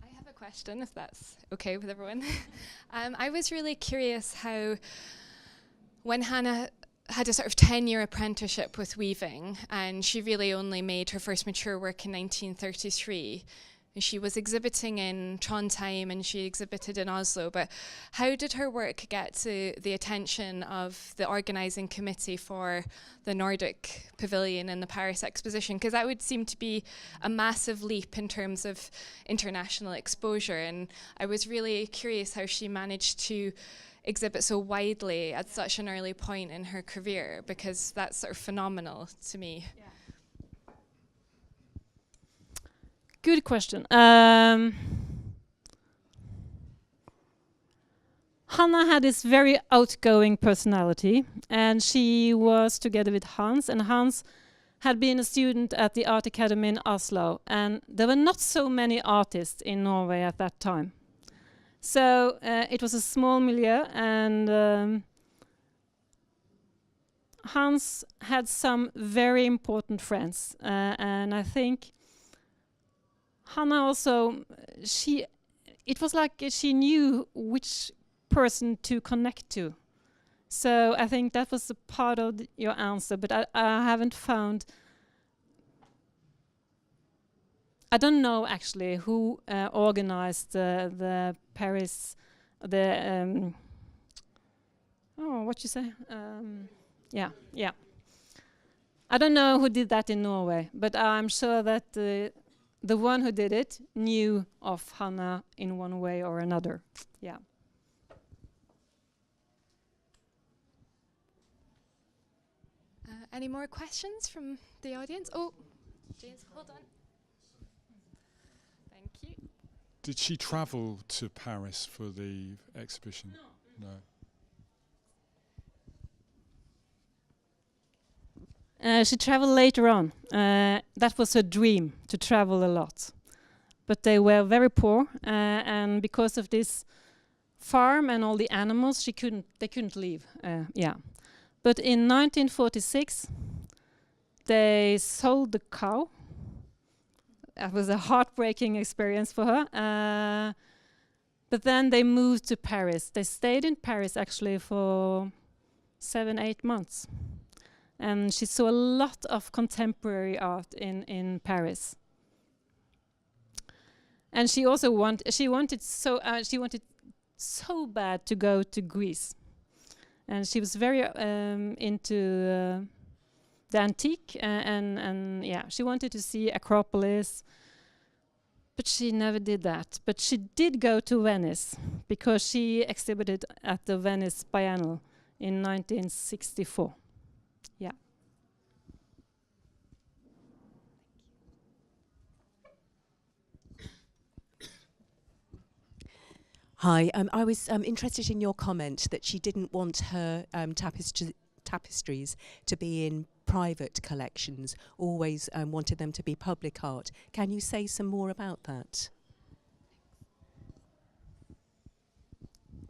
I have a question, if that's okay with everyone. I was really curious how, when Hannah had a sort of 10-year apprenticeship with weaving, and she really only made her first mature work in 1933. And she was exhibiting in Trondheim and she exhibited in Oslo, but how did her work get to the attention of the organising committee for the Nordic Pavilion in the Paris exposition? Because that would seem to be a massive leap in terms of international exposure, and I was really curious how she managed to exhibit so widely at such an early point in her career, because that's sort of phenomenal to me. Yeah. Good question. Hannah had this very outgoing personality, and she was together with Hans, and Hans had been a student at the Art Academy in Oslo, and there were not so many artists in Norway at that time. So it was a small milieu, and Hans had some very important friends, and I think Hannah also, it was like she knew which person to connect to. So I think that was a part of your answer, but I haven't found, I don't know actually who organized the Paris, what you say? Yeah. I don't know who did that in Norway, but I'm sure that the one who did it knew of Hannah in one way or another. Yeah. Any more questions from the audience? Oh, James, hold on. Thank you. Did she travel to Paris for the exhibition? No. She traveled later on. That was her dream, to travel a lot. But they were very poor, and because of this farm and all the animals, they couldn't leave. But in 1946, they sold the cow. That was a heartbreaking experience for her. But then they moved to Paris. They stayed in Paris actually for 7-8 months. And she saw a lot of contemporary art in Paris. And she also wanted so bad to go to Greece. And she was very into the antique, and she wanted to see Acropolis, but she never did that. But she did go to Venice because she exhibited at the Venice Biennale in 1964. Yeah. Hi, I was interested in your comment that she didn't want her tapestries to be in private collections, always wanted them to be public art. Can you say some more about that?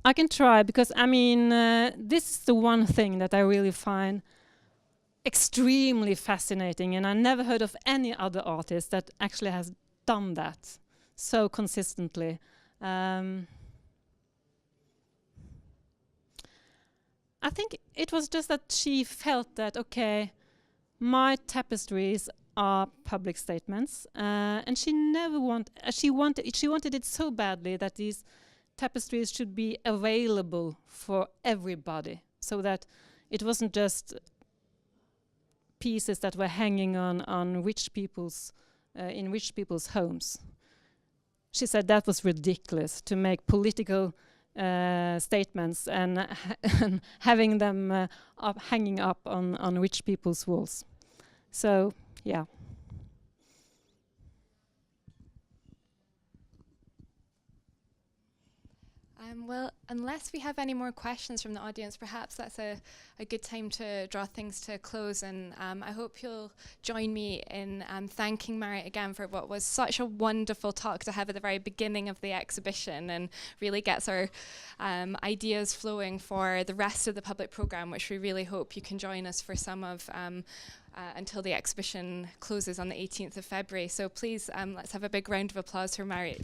I can try, because I mean, this is the one thing that I really find extremely fascinating, and I never heard of any other artist that actually has done that so consistently. I think it was just that she felt that, okay, my tapestries are public statements, and she wanted it so badly that these tapestries should be available for everybody, so that it wasn't just pieces that were hanging on rich people's in rich people's homes. She said that was ridiculous to make political statements and having them hanging up on rich people's walls. So, yeah. Well, unless we have any more questions from the audience, perhaps that's a good time to draw things to a close. And I hope you'll join me in thanking Marit again for what was such a wonderful talk to have at the very beginning of the exhibition, and really gets our ideas flowing for the rest of the public programme, which we really hope you can join us for some of until the exhibition closes on the 18th of February. So please, let's have a big round of applause for Marit.